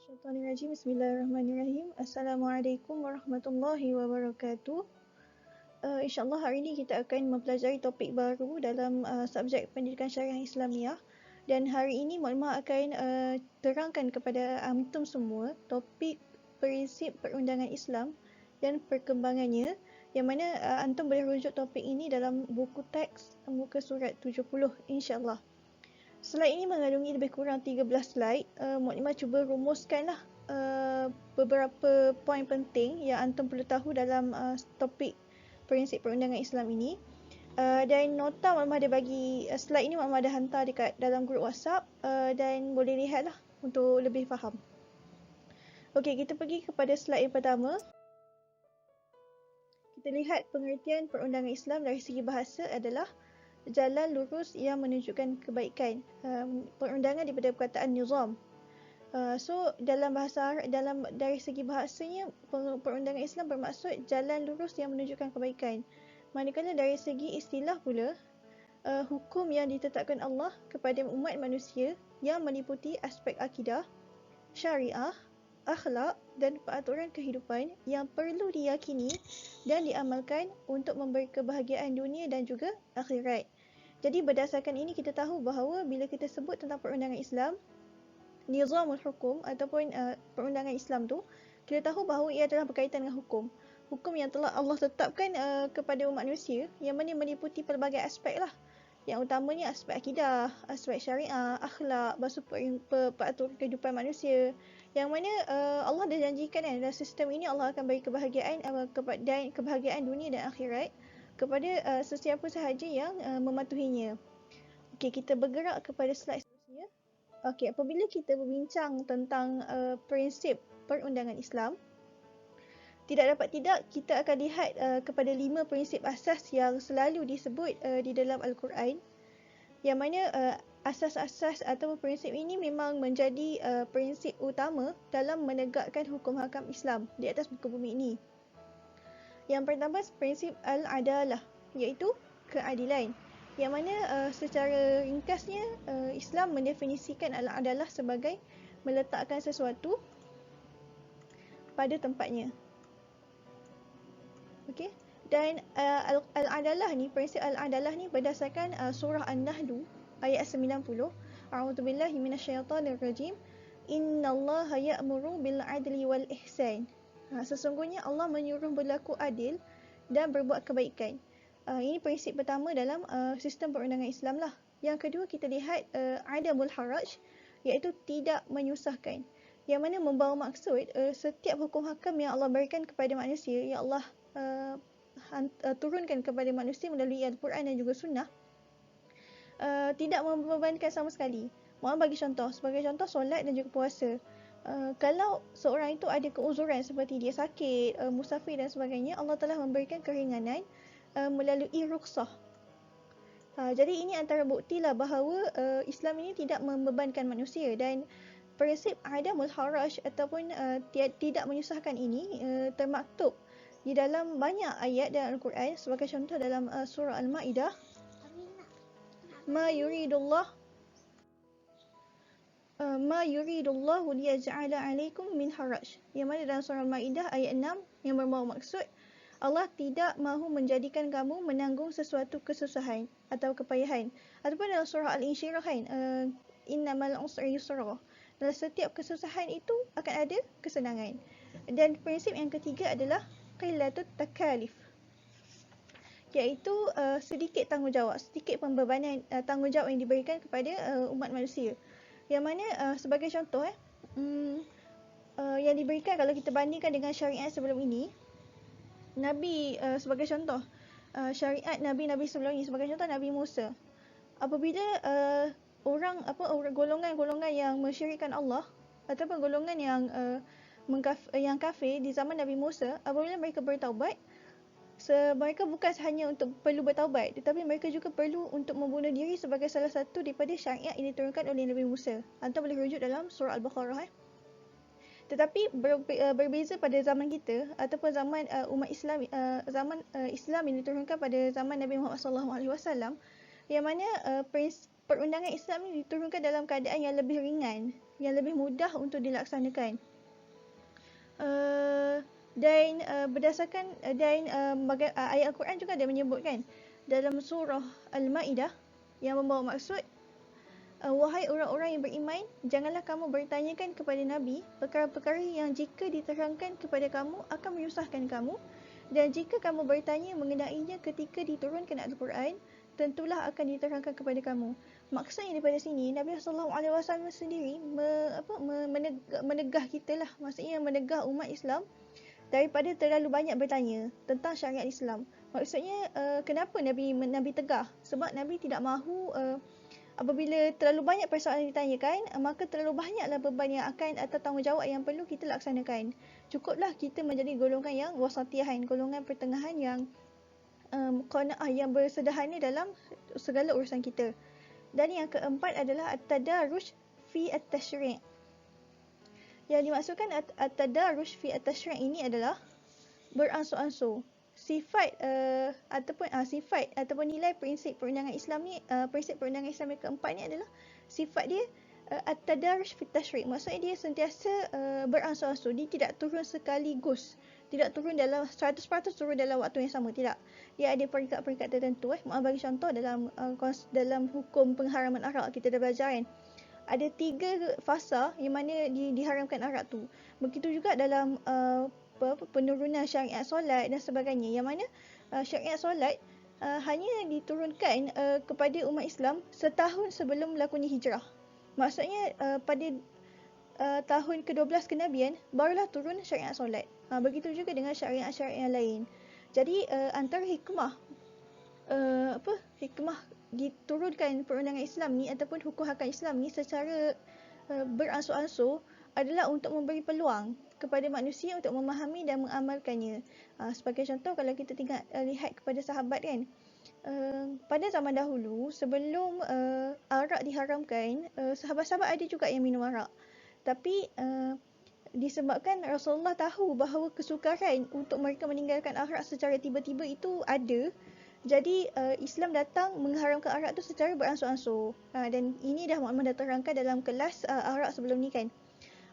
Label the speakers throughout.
Speaker 1: Minasyaitonirrajim. Bismillahirrahmanirrahim. Assalamualaikum warahmatullahi wabarakatuh. InsyaAllah hari ini kita akan mempelajari topik baru dalam subjek pendidikan syariah Islamiah. Dan hari ini maklumat akan terangkan kepada antum semua topik prinsip perundangan Islam dan perkembangannya, yang mana antum boleh rujuk topik ini dalam buku teks muka surat 70 insyaAllah. Slide ini mengandungi lebih kurang 13 slide. Muklimah cuba rumuskanlah beberapa poin penting yang antum perlu tahu dalam topik prinsip perundangan Islam ini. Dan nota muklimah ada bagi slide ini, muklimah ada hantar dekat dalam grup WhatsApp, dan boleh lihatlah untuk lebih faham. Okey, kita pergi kepada slide yang pertama. Kita lihat pengertian perundangan Islam dari segi bahasa adalah jalan lurus yang menunjukkan kebaikan. Perundangan daripada perkataan nizam. So dalam bahasa dari segi bahasanya, perundangan Islam bermaksud jalan lurus yang menunjukkan kebaikan. Manakala dari segi istilah pula, hukum yang ditetapkan Allah kepada umat manusia yang meliputi aspek akidah, syariah, akhlak dan peraturan kehidupan yang perlu diyakini dan diamalkan untuk memberi kebahagiaan dunia dan juga akhirat. Jadi berdasarkan ini kita tahu bahawa bila kita sebut tentang perundangan Islam, nizamul hukum ataupun perundangan Islam tu, kita tahu bahawa ia adalah berkaitan dengan hukum. Hukum yang telah Allah tetapkan kepada umat manusia, yang mana meliputi pelbagai aspek lah. Yang utamanya aspek akidah, aspek syariah, akhlak, peraturan kehidupan manusia. Yang mana Allah dah janjikan dalam sistem ini Allah akan bagi kebahagiaan dan kebahagiaan dunia dan akhirat kepada sesiapa sahaja yang mematuhinya. Okey, kita bergerak kepada slide seterusnya. Okey, apabila kita berbincang tentang prinsip perundangan Islam, tidak dapat tidak kita akan lihat kepada 5 prinsip asas yang selalu disebut di dalam Al-Quran, yang mana asas-asas atau prinsip ini memang menjadi prinsip utama dalam menegakkan hukum hakam Islam di atas muka bumi ini. Yang pertama, prinsip al-adalah, iaitu keadilan. Yang mana secara ringkasnya Islam mendefinisikan al-adalah sebagai meletakkan sesuatu pada tempatnya. Okey. Dan al-adalah ni, prinsip al-adalah ni berdasarkan surah An-Nahl ayat 90. A'udzubillahi minasyaitonirrajim. Innallaha ya'muru bil 'adli wal ihsan. Sesungguhnya Allah menyuruh berlaku adil dan berbuat kebaikan. Ini prinsip pertama dalam sistem perundangan Islam lah. Yang kedua, kita lihat adamul haraj, iaitu tidak menyusahkan. Yang mana membawa maksud setiap hukum hakam yang Allah berikan kepada manusia, yang Allah turunkan kepada manusia melalui Al-Quran dan juga Sunnah, tidak membebankan sama sekali. Mohon bagi contoh, sebagai contoh solat dan juga puasa. Kalau seorang itu ada keuzuran seperti dia sakit, musafir dan sebagainya, Allah telah memberikan keringanan melalui rukhsah. Jadi ini antara buktilah bahawa Islam ini tidak membebankan manusia, dan prinsip adamul haraj ataupun tidak menyusahkan ini termaktub di dalam banyak ayat dalam Al-Quran. Sebagai contoh dalam surah Al-Ma'idah, ma yuridullahu liyaj'ala 'alaikum min haraj. Yang mana dalam surah Al-Maidah ayat 6 yang bermaksud maksud Allah tidak mahu menjadikan kamu menanggung sesuatu kesusahan atau kepayahan. Ataupun dalam surah Al-Insyirah kan, innamal usri yusra. Dalam setiap kesusahan itu akan ada kesenangan. Dan prinsip yang ketiga adalah qilatut takalif, iaitu sedikit tanggungjawab, sedikit pembebanan tanggungjawab yang diberikan kepada umat manusia. Yang mana sebagai contoh yang diberikan kalau kita bandingkan dengan syariat sebelum ini, Nabi sebagai contoh syariat Nabi-Nabi sebelum ini, sebagai contoh Nabi Musa, apabila golongan-golongan yang mensyirikkan Allah ataupun golongan yang kafir di zaman Nabi Musa, apabila mereka bertaubat, mereka bukan hanya untuk perlu bertaubat, tetapi mereka juga perlu untuk membunuh diri sebagai salah satu daripada syariat yang diturunkan oleh Nabi Musa. Anda boleh rujuk dalam surah Al-Baqarah. Tetapi berbeza pada zaman kita ataupun zaman umat Islam, zaman Islam yang diturunkan pada zaman Nabi Muhammad SAW, yang mana perundangan Islam ni diturunkan dalam keadaan yang lebih ringan, yang lebih mudah untuk dilaksanakan. Dan berdasarkan ayat Al-Quran juga dia menyebutkan dalam surah Al-Maidah yang membawa maksud, wahai orang-orang yang beriman, janganlah kamu bertanyakan kepada Nabi perkara-perkara yang jika diterangkan kepada kamu akan menyusahkan kamu, dan jika kamu bertanya mengenainya ketika diturunkan Al-Quran, tentulah akan diterangkan kepada kamu. Maksudnya daripada sini, Nabi SAW sendiri menegah kita lah. Maksudnya menegah umat Islam daripada terlalu banyak bertanya tentang syariat Islam. Maksudnya kenapa Nabi tegah? Sebab Nabi tidak mahu apabila terlalu banyak persoalan ditanyakan, maka terlalu banyaklah beban yang akan atau tanggungjawab yang perlu kita laksanakan. Cukuplah kita menjadi golongan yang wasatiyahan, golongan pertengahan yang qanaah, yang bersederhana dalam segala urusan kita. Dan yang keempat adalah at-tadarruj fi at-tashri'. Yang dimaksudkan at-tadarruj fi at-tashri' ini adalah beransur-ansur. Sifat ataupun nilai prinsip perundangan Islam ni, prinsip perundangan Islam yang keempat ni adalah sifat dia at-tadarruj fi at-tashri'. Maksudnya dia sentiasa beransur-ansur. Dia tidak turun sekaligus. Tidak turun dalam 100% turun dalam waktu yang sama, tidak. Dia ada peringkat-peringkat tertentu. Bagi contoh dalam hukum pengharaman arak kita dah belajar kan. Ada 3 fasa yang mana diharamkan arak tu. Begitu juga dalam penurunan syariat solat dan sebagainya, yang mana syariat solat hanya diturunkan kepada umat Islam setahun sebelum berlakunya hijrah. Maksudnya pada tahun ke-12 kenabian barulah turun syariat solat. Begitu juga dengan syariat-syariat yang lain. Jadi antara hikmah diturunkan perundangan Islam ni ataupun hukum hakam Islam ni secara beransur-ansur adalah untuk memberi peluang kepada manusia untuk memahami dan mengamalkannya. Sebagai contoh, kalau kita lihat kepada sahabat kan, pada zaman dahulu sebelum arak diharamkan, sahabat-sahabat ada juga yang minum arak. Tapi disebabkan Rasulullah tahu bahawa kesukaran untuk mereka meninggalkan arak secara tiba-tiba itu ada, jadi Islam datang mengharamkan arak tu secara beransur-ansur. Dan ini dah Muhammad dah terangkan dalam kelas arak sebelum ni kan.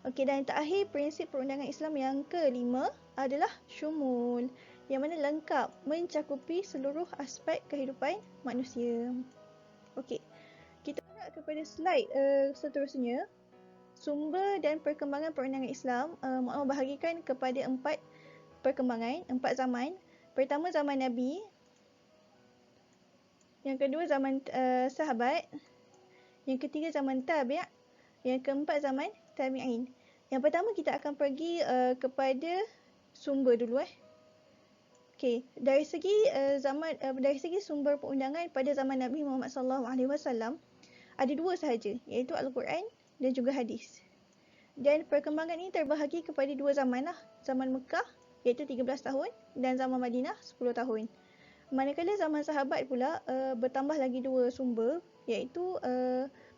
Speaker 1: Okey, dan yang terakhir, prinsip perundangan Islam yang kelima adalah syumul, yang mana lengkap, mencakupi seluruh aspek kehidupan manusia. Okey, kita lihat kepada slide seterusnya. Sumber dan perkembangan perundangan Islam Muhammad bahagikan kepada 4 perkembangan, 4 zaman. Pertama, zaman Nabi. Yang kedua, zaman sahabat. Yang ketiga, zaman tabi'. Yang keempat, zaman tabi'in. Yang pertama kita akan pergi kepada sumber dulu. Okey, dari segi sumber perundangan pada zaman Nabi Muhammad SAW ada 2 sahaja, iaitu Al-Quran dan juga hadis. Dan perkembangan ini terbahagi kepada 2 zaman lah. Zaman Mekah iaitu 13 tahun dan zaman Madinah 10 tahun. Manakala zaman sahabat pula bertambah lagi 2 sumber, iaitu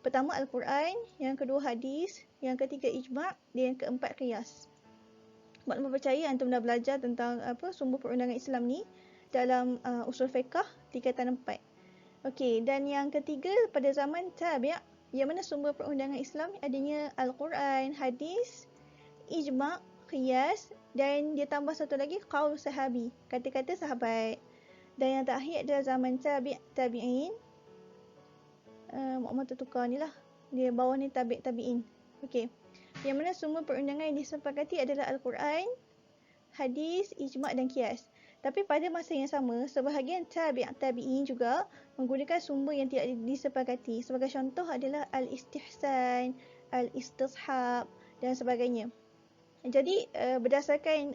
Speaker 1: pertama Al-Quran, yang kedua hadis, yang ketiga ijma' dan yang keempat qiyas. Maknanya percaya antum dah belajar tentang sumber perundangan Islam ni dalam usul fiqh tingkatan 4. Okey, dan yang ketiga pada zaman tabi', yang mana sumber perundangan Islam adanya Al-Quran, hadis, ijma', qiyas, dan dia tambah satu lagi qaul sahabi, kata-kata sahabat. Dan yang terakhir adalah zaman tabi'in. Muhammad tertukar ni lah. Dia bawah ni tabi'in. Okey. Yang mana sumber perundangan yang disepakati adalah Al-Quran, hadis, ijma' dan qiyas. Tapi pada masa yang sama, sebahagian tabi'in juga menggunakan sumber yang tidak disepakati. Sebagai contoh adalah al-istihsan, al-istishab dan sebagainya. Jadi berdasarkan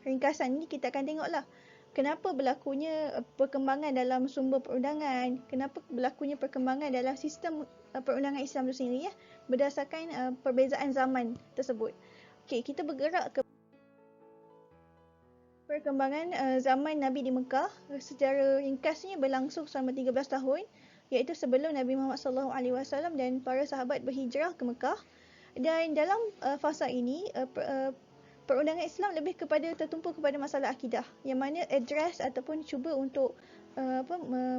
Speaker 1: ringkasan ni kita akan tengoklah kenapa berlakunya perkembangan dalam sumber perundangan, kenapa berlakunya perkembangan dalam sistem perundangan Islam itu sendiri berdasarkan perbezaan zaman tersebut. Okey, kita bergerak ke perkembangan zaman Nabi di Mekah. Secara ringkasnya berlangsung selama 13 tahun, iaitu sebelum Nabi Muhammad SAW dan para sahabat berhijrah ke Mekah. Dan dalam fasa ini perundangan Islam lebih kepada tertumpu kepada masalah akidah, yang mana address ataupun cuba untuk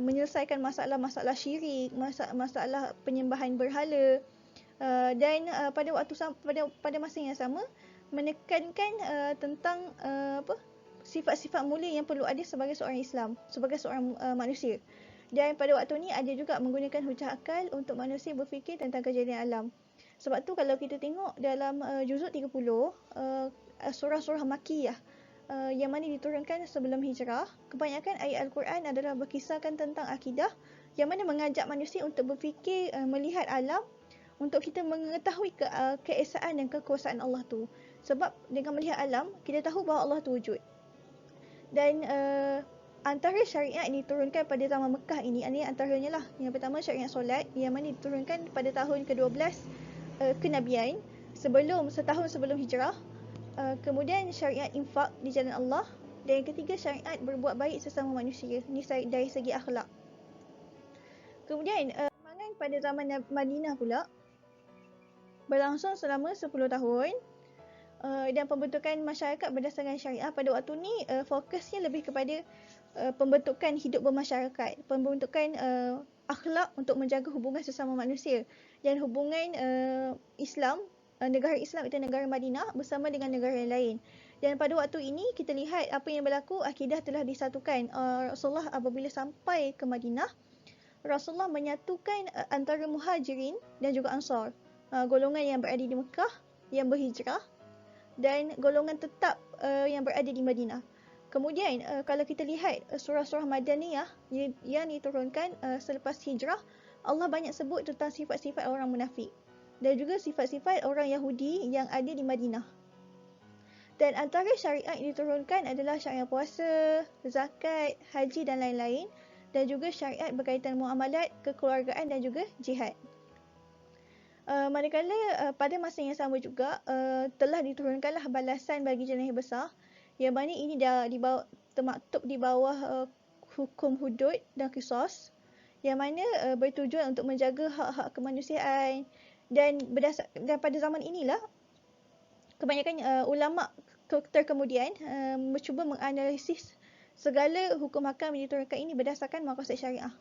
Speaker 1: menyelesaikan masalah-masalah syirik, masalah penyembahan berhala, dan pada masa yang sama menekankan tentang sifat-sifat mulia yang perlu ada sebagai seorang Islam, sebagai seorang manusia. Dan pada waktu ni ada juga menggunakan hujah akal untuk manusia berfikir tentang kejadian alam. Sebab tu kalau kita tengok dalam juzuk 30, surah-surah Makkiyah yang mana diturunkan sebelum hijrah, kebanyakan ayat Al-Quran adalah berkisahkan tentang akidah, yang mana mengajak manusia untuk berfikir, melihat alam, untuk kita mengetahui keesaan dan kekuasaan Allah tu. Sebab dengan melihat alam, kita tahu bahawa Allah tu wujud. Dan antara syariat yang diturunkan pada zaman Mekah ini antaranya lah. Yang pertama syariat solat, yang mana diturunkan pada tahun ke-12 kenabian, setahun sebelum hijrah. Kemudian syariat infak di jalan Allah. Dan yang ketiga syariat berbuat baik sesama manusia. Ini dari segi akhlak. Kemudian perkembangan pada zaman Madinah pula berlangsung selama 10 tahun. Dan pembentukan masyarakat berdasarkan syariah pada waktu ni fokusnya lebih kepada pembentukan hidup bermasyarakat, pembentukan akhlak untuk menjaga hubungan sesama manusia, dan hubungan Islam, negara Islam itu negara Madinah bersama dengan negara yang lain. Dan pada waktu ini kita lihat apa yang berlaku, akidah telah disatukan. Rasulullah apabila sampai ke Madinah, Rasulullah menyatukan antara Muhajirin dan juga Ansar, golongan yang berada di Mekah yang berhijrah dan golongan tetap yang berada di Madinah. Kemudian kalau kita lihat surah-surah Madaniyah yang diturunkan selepas hijrah, Allah banyak sebut tentang sifat-sifat orang munafik dan juga sifat-sifat orang Yahudi yang ada di Madinah. Dan antara syariat yang diturunkan adalah syariat puasa, zakat, haji dan lain-lain, dan juga syariat berkaitan muamalat, kekeluargaan dan juga jihad. Manakala pada masa yang sama juga telah diturunkanlah balasan bagi jenayah besar, yang mana ini dah termaktub di bawah hukum hudud dan qisas, yang mana bertujuan untuk menjaga hak-hak kemanusiaan. Dan pada zaman inilah kebanyakan ulama terkemudian mencuba menganalisis segala hukum hakam yang diturunkan ini berdasarkan maqasid syariah,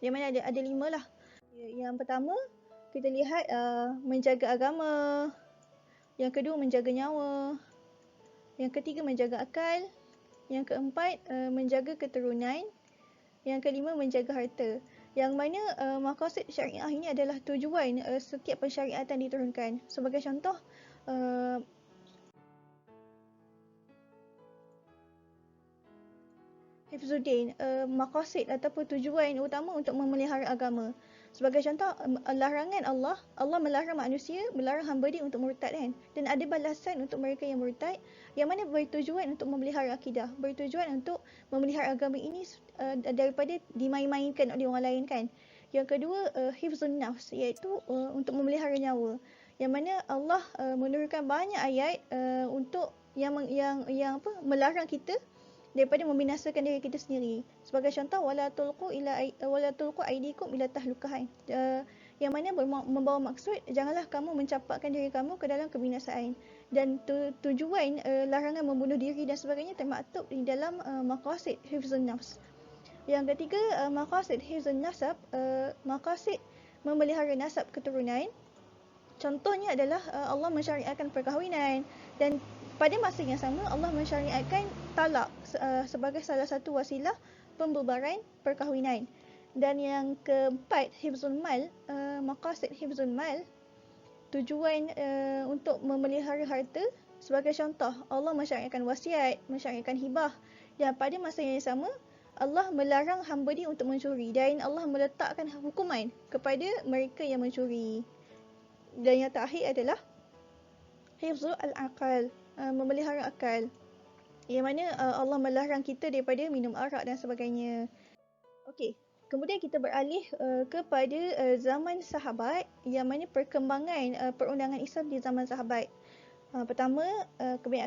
Speaker 1: yang mana ada 5 lah. Yang pertama kita lihat menjaga agama, yang kedua menjaga nyawa, yang ketiga menjaga akal, yang keempat menjaga keturunan, yang kelima menjaga harta. Yang mana maqasid syariah ini adalah tujuan setiap pensyariatan diturunkan. Sebagai contoh, Hifzuddin, maqasid ataupun tujuan utama untuk memelihara agama. Sebagai contoh, larangan Allah melarang manusia, melarang hamba dia untuk murtad kan. Dan ada balasan untuk mereka yang murtad, yang mana bertujuan untuk memelihara akidah, bertujuan untuk memelihara agama ini daripada dimain-mainkan oleh orang lain kan. Yang kedua, hifzun nafs, iaitu untuk memelihara nyawa. Yang mana Allah menurunkan banyak ayat untuk yang melarang kita daripada membinasakan diri kita sendiri. Sebagai contoh, wala tulqu aidikum ila tahlukah, yang mana membawa maksud janganlah kamu mencapakkan diri kamu ke dalam kebinasaan. Dan tujuan larangan membunuh diri dan sebagainya termaktub di dalam maqasid hifzun nafs. Yang ketiga, maqasid hifzun nasab, maqasid memelihara nasab keturunan. Contohnya adalah Allah mensyariatkan perkahwinan, dan pada masa yang sama Allah mensyariatkan talak sebagai salah satu wasilah pembubaran perkahwinan. Dan yang keempat, hifzul mal, maqasid hifzul mal, tujuan untuk memelihara harta. Sebagai contoh, Allah mensyariatkan wasiat, mensyariatkan hibah, dan pada masa yang sama Allah melarang hamba dia untuk mencuri, dan Allah meletakkan hukuman kepada mereka yang mencuri. Dan yang terakhir adalah hifzul al-aqal, memelihara akal, yang mana Allah melarang kita daripada minum arak dan sebagainya. Okey, kemudian kita beralih kepada zaman sahabat, yang mana perkembangan perundangan Islam di zaman sahabat. Pertama,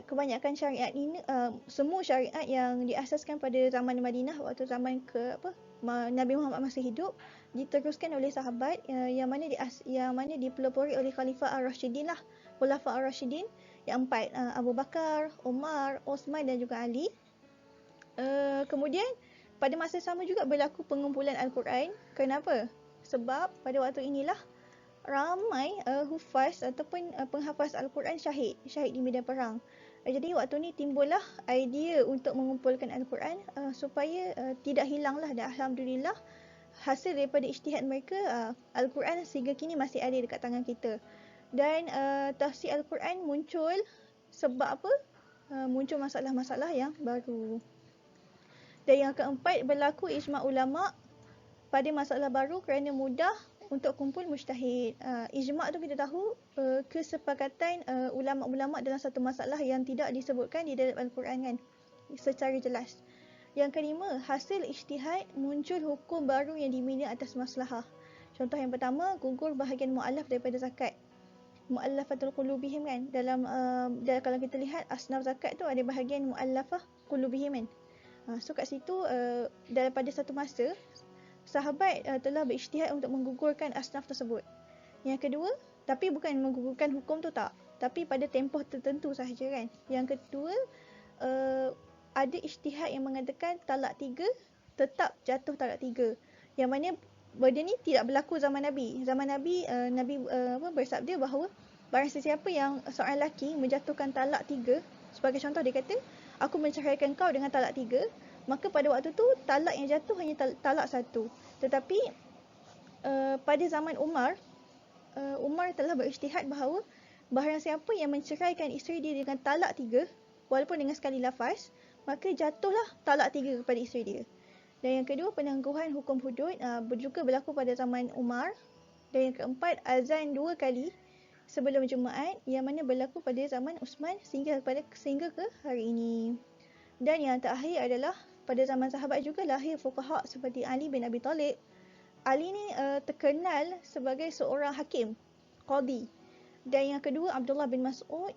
Speaker 1: kebanyakan syariat ini, semua syariat yang diasaskan pada zaman Madinah waktu zaman Nabi Muhammad masih hidup, diteruskan oleh sahabat yang mana dipelopori oleh Khalifah Ar-Rashidin lah, Khulafa Ar-Rashidin, Yang empat, Abu Bakar, Umar, Osman dan juga Ali. Kemudian pada masa sama juga berlaku pengumpulan Al-Quran. Kenapa? Sebab pada waktu inilah ramai hufaz ataupun penghafaz Al-Quran syahid di medan perang. Jadi waktu ni timbullah idea untuk mengumpulkan Al-Quran supaya tidak hilanglah, dan alhamdulillah hasil daripada ijtihad mereka Al-Quran sehingga kini masih ada dekat tangan kita. Dan tafsir Al-Quran muncul sebab apa? Muncul masalah-masalah yang baru. Dan yang keempat, berlaku ijma' ulama' pada masalah baru kerana mudah untuk kumpul mujtahid. Ijma' tu kita tahu kesepakatan ulama'-ulama' dalam satu masalah yang tidak disebutkan di dalam Al-Quran kan, secara jelas. Yang kelima, hasil ijtihad muncul hukum baru yang dimiliki atas maslahah. Contoh yang pertama, gugur bahagian mu'allaf daripada zakat. Mu'allafatul qulubihim kan, dalam kalau kita lihat asnaf zakat tu ada bahagian mu'allafah qulubihim kan. So kat situ daripada satu masa sahabat telah berijtihad untuk menggugurkan asnaf tersebut. Yang kedua, tapi bukan menggugurkan hukum tu tak, tapi pada tempoh tertentu sahaja kan. Yang kedua, ada ijtihad yang mengatakan talak 3 tetap jatuh talak 3. Yang mana benda ni tidak berlaku zaman Nabi. Zaman Nabi, Nabi bersabda bahawa barang sesiapa yang seorang lelaki menjatuhkan talak 3, sebagai contoh dia kata, aku menceraikan kau dengan talak 3, maka pada waktu tu talak yang jatuh hanya talak 1. Tetapi pada zaman Umar, Umar telah berijtihad bahawa barang siapa yang menceraikan isteri dia dengan talak 3, walaupun dengan sekali lafaz, maka jatuhlah talak 3 kepada isteri dia. Dan yang kedua, penangguhan hukum hudud juga berlaku pada zaman Umar. Dan yang keempat, azan 2 kali sebelum Jumaat yang mana berlaku pada zaman Uthman sehingga ke hari ini. Dan yang terakhir adalah pada zaman sahabat juga lahir fuqaha seperti Ali bin Abi Talib. Ali ni terkenal sebagai seorang hakim, qadi. Dan yang kedua, Abdullah bin Mas'ud,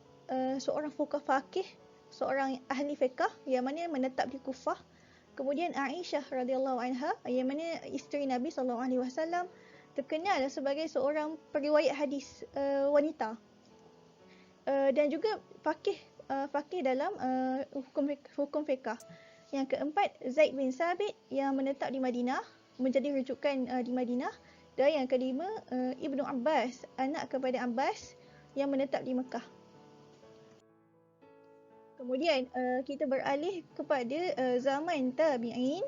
Speaker 1: seorang faqih, seorang ahli fiqh yang mana menetap di Kufah. Kemudian Aisyah radhiyallahu anha yang mana isteri Nabi SAW, terkenal sebagai seorang periwayat hadis wanita. Dan juga faqih dalam hukum fiqh. Yang keempat, Zaid bin Sabit yang menetap di Madinah, menjadi rujukan di Madinah. Dan yang kelima, Ibnu Abbas, anak kepada Abbas yang menetap di Mekah. Kemudian kita beralih kepada zaman tabi'in,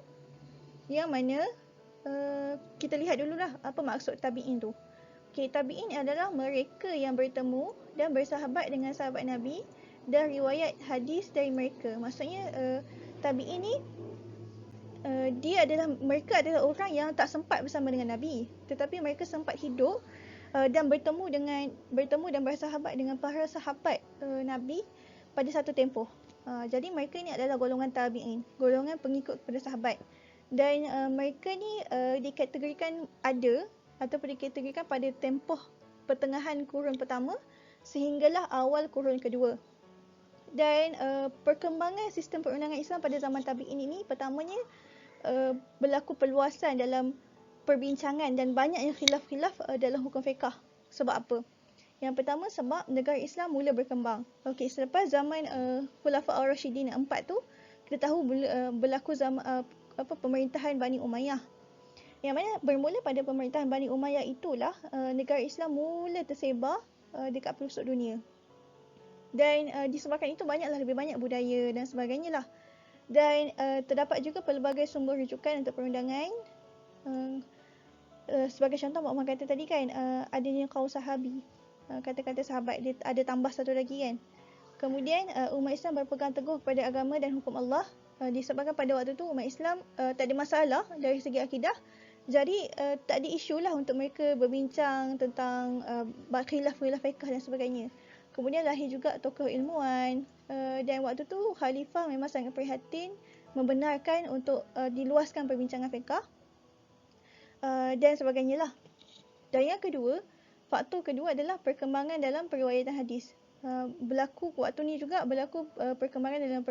Speaker 1: yang mana kita lihat dululah apa maksud tabi'in tu. Okay, tabi'in adalah mereka yang bertemu dan bersahabat dengan sahabat Nabi dan riwayat hadis dari mereka. Maksudnya tabi'in ni mereka adalah orang yang tak sempat bersama dengan Nabi, tetapi mereka sempat hidup dan bertemu dan bersahabat dengan para sahabat Nabi pada satu tempoh. Jadi mereka ni adalah golongan tabi'in, golongan pengikut kepada sahabat. Dan mereka ni dikategorikan ataupun dikategorikan pada tempoh pertengahan kurun pertama sehinggalah awal kurun kedua. Dan perkembangan sistem perundangan Islam pada zaman tabi'in ini, pertamanya berlaku perluasan dalam perbincangan dan banyaknya khilaf-khilaf dalam hukum fiqh. Sebab apa? Yang pertama, sebab negara Islam mula berkembang. Okey, selepas zaman Khulafa' ar-Rasyidin 4 tu, kita tahu berlaku zaman pemerintahan Bani Umayyah. Yang mana bermula pada pemerintahan Bani Umayyah itulah negara Islam mula tersebar dekat pelosok dunia. Dan disebabkan itu lebih banyak budaya dan sebagainya lah. Dan terdapat juga pelbagai sumber rujukan untuk perundangan. Sebagai contoh, Mak Umar kata tadi kan, adanya qaul sahabi, kata-kata sahabat, dia ada tambah satu lagi kan. Kemudian umat Islam berpegang teguh kepada agama dan hukum Allah, disebabkan pada waktu tu umat Islam tak ada masalah dari segi akidah. Jadi tak ada isu lah untuk mereka berbincang tentang khilaf-khilaf fiqh dan sebagainya. Kemudian lahir juga tokoh ilmuwan, dan waktu tu khalifah memang sangat prihatin membenarkan untuk diluaskan perbincangan fiqh dan sebagainya lah. Dan yang kedua, faktor kedua adalah perkembangan dalam periwayatan hadis. Waktu ni juga berlaku perkembangan dalam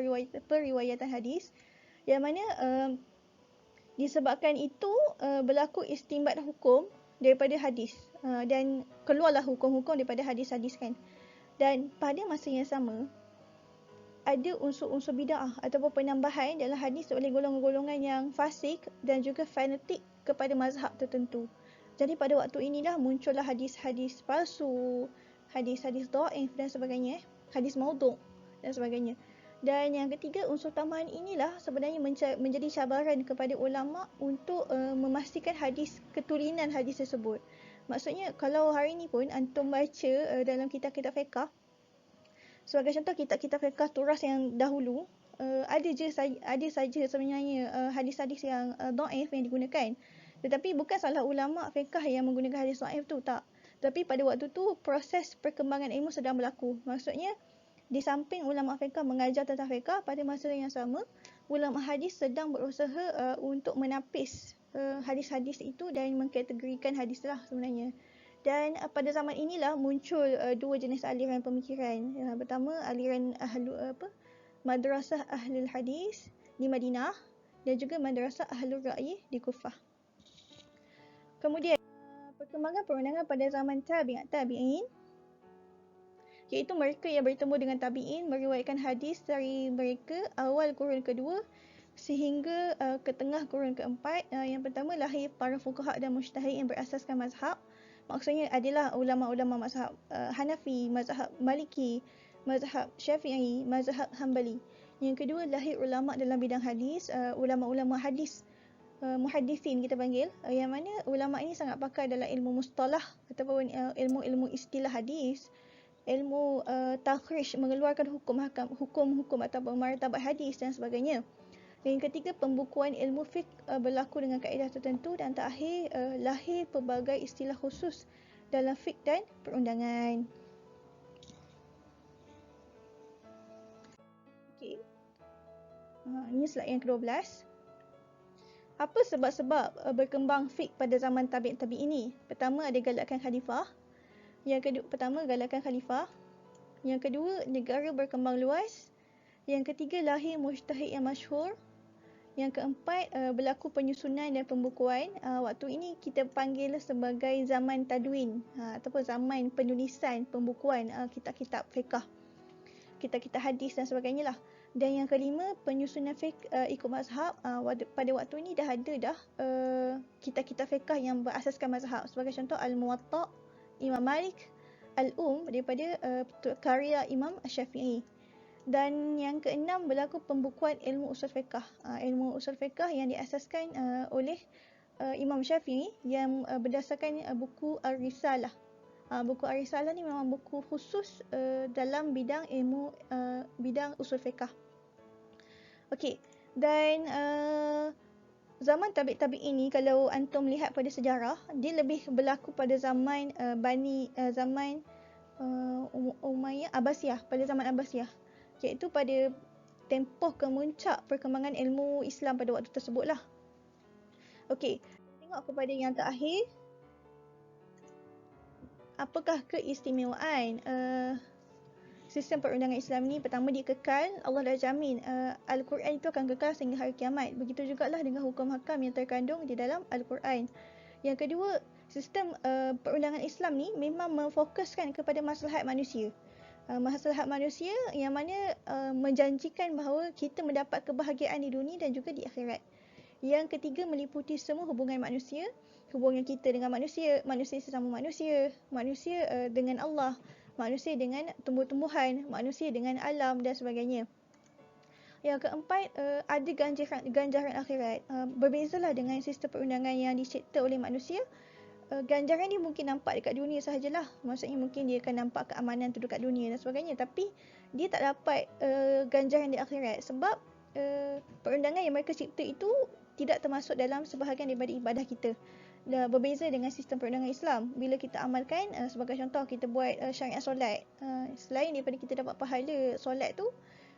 Speaker 1: periwayatan hadis, yang mana disebabkan itu berlaku istinbat hukum daripada hadis, dan keluarlah hukum-hukum daripada hadis-hadis kan. Dan pada masa yang sama, ada unsur-unsur bid'ah ataupun penambahan dalam hadis oleh golongan-golongan yang fasik dan juga fanatik kepada mazhab tertentu. Jadi pada waktu inilah muncullah hadis-hadis palsu, hadis-hadis dhaif dan sebagainya, hadis maudhu' dan sebagainya. Dan yang ketiga, unsur tambahan inilah sebenarnya menjadi cabaran kepada ulama untuk memastikan hadis, keturunan hadis tersebut. Maksudnya kalau hari ini pun antum baca dalam kitab-kitab fiqh, sebagai contoh kitab-kitab fiqh turas yang dahulu, ada saja sebenarnya hadis-hadis yang dhaif yang digunakan. Tetapi bukan salah ulama fiqh yang menggunakan hadis dhaif tu, tak. Tapi pada waktu tu proses perkembangan ilmu sedang berlaku. Maksudnya di samping ulama fiqh mengajar tentang fiqh, pada masa yang sama ulama hadis sedang berusaha untuk menapis hadis-hadis itu dan mengkategorikan hadis lah sebenarnya. Dan pada zaman inilah muncul dua jenis aliran pemikiran. Yang pertama aliran madrasah ahlul hadis di Madinah dan juga madrasah ahlul ra'yi di Kufah. Kemudian perkembangan perundangan pada zaman tabi'in, iaitu mereka yang bertemu dengan tabi'in meriwayatkan hadis dari mereka awal kurun kedua sehingga ke tengah kurun keempat. Yang pertama lahir para fuqaha dan mujtahid yang berasaskan mazhab. Maksudnya adalah ulama-ulama mazhab Hanafi, mazhab Maliki, mazhab Syafi'i, mazhab Hanbali. Yang kedua lahir ulama dalam bidang hadis, ulama-ulama hadis, muhaddisin kita panggil, yang mana ulama ini sangat pakar dalam ilmu mustalah ataupun ilmu-ilmu istilah hadis, ilmu takhrij, mengeluarkan hukum-hukum ataupun martabat hadis dan sebagainya. Yang ketiga, pembukuan ilmu fiqh berlaku dengan kaedah tertentu. Dan terakhir, lahir pelbagai istilah khusus dalam fiqh dan perundangan. Okey. Ini slide yang ke-12. Apa sebab-sebab berkembang fiqh pada zaman tabi'in ini? Pertama, ada galakan khalifah. Pertama, galakan khalifah. Yang kedua, negara berkembang luas. Yang ketiga, lahir mujtahid yang masyhur. Yang keempat, berlaku penyusunan dan pembukuan. Waktu ini kita panggil sebagai zaman tadwin ataupun zaman penulisan, pembukuan kitab-kitab fiqh, kitab-kitab hadis dan sebagainya lah. Dan yang kelima, penyusunan fiqh ikut mazhab. Pada waktu ini dah ada kitab-kitab fiqh yang berasaskan mazhab. Sebagai contoh, Al-Muwatta' Imam Malik, daripada karya Imam Syafi'i. Dan yang keenam, berlaku pembukuan ilmu usul fiqh. Ilmu usul fiqh yang diasaskan oleh Imam Syafi'i yang berdasarkan buku Ar-Risalah. Buku Ar-Risalah ni memang buku khusus dalam bidang ilmu bidang usul fiqh. Okey, dan zaman tabi'in ini, kalau antum lihat pada sejarah, dia lebih berlaku pada zaman zaman Umayyah, Abbasiyah, pada zaman Abbasiyah, iaitu pada tempoh kemuncak perkembangan ilmu Islam pada waktu tersebut lah. Okey, tengok kepada yang terakhir. Apakah keistimewaan sistem perundangan Islam ni? Pertama, dia kekal. Allah dah jamin Al-Quran itu akan kekal sehingga hari kiamat. Begitu jugalah dengan hukum hakam yang terkandung di dalam Al-Quran. Yang kedua, sistem perundangan Islam ni memang memfokuskan kepada maslahat manusia. Maslahat manusia yang mana menjanjikan bahawa kita mendapat kebahagiaan di dunia dan juga di akhirat. Yang ketiga, meliputi semua hubungan manusia, hubungan kita dengan manusia, manusia sesama manusia, manusia dengan Allah, manusia dengan tumbuh-tumbuhan, manusia dengan alam dan sebagainya. Yang keempat, ada ganjaran akhirat. Berbezalah dengan sistem perundangan yang dicipta oleh manusia. Ganjaran ni mungkin nampak dekat dunia sahajalah. Maksudnya mungkin dia akan nampak keamanan tu dekat dunia dan sebagainya. Tapi dia tak dapat ganjaran di akhirat. Sebab perundangan yang mereka cipta itu tidak termasuk dalam sebahagian daripada ibadah kita. Berbeza dengan sistem perundangan Islam. Bila kita amalkan, sebagai contoh kita buat syariat solat. Selain daripada kita dapat pahala solat tu,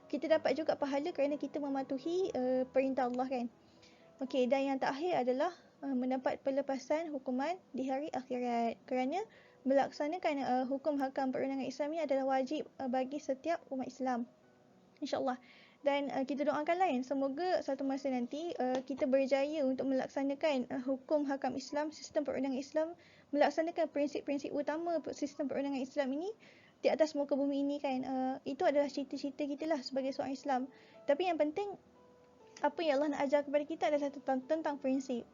Speaker 1: kita dapat juga pahala kerana kita mematuhi perintah Allah kan. Okey, dan yang terakhir adalah mendapat pelepasan hukuman di hari akhirat. Kerana melaksanakan hukum hakam perundangan Islam ini adalah wajib bagi setiap umat Islam, InsyaAllah. Dan kita doakanlah semoga satu masa nanti kita berjaya untuk melaksanakan hukum hakam Islam, sistem perundangan Islam, melaksanakan prinsip-prinsip utama sistem perundangan Islam ini di atas muka bumi ini kan. Itu adalah cita-cita kita lah sebagai seorang Islam. Tapi yang penting, apa yang Allah nak ajar kepada kita adalah tentang prinsip.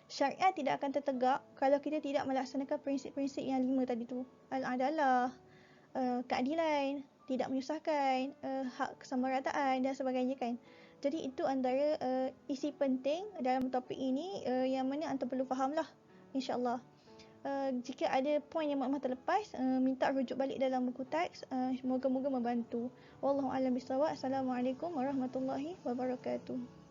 Speaker 1: Syariat tidak akan tertegak kalau kita tidak melaksanakan prinsip-prinsip yang 5 tadi tu. Al-adalah, keadilan, tidak menyusahkan, hak kesamarataan dan sebagainya kan. Jadi itu antara isi penting dalam topik ini yang mana antum perlu faham lah, insyaAllah. Jika ada poin yang makmah terlepas, minta rujuk balik dalam buku teks. Moga-moga membantu. Wallahu a'lam bishawab. Assalamualaikum warahmatullahi wabarakatuh.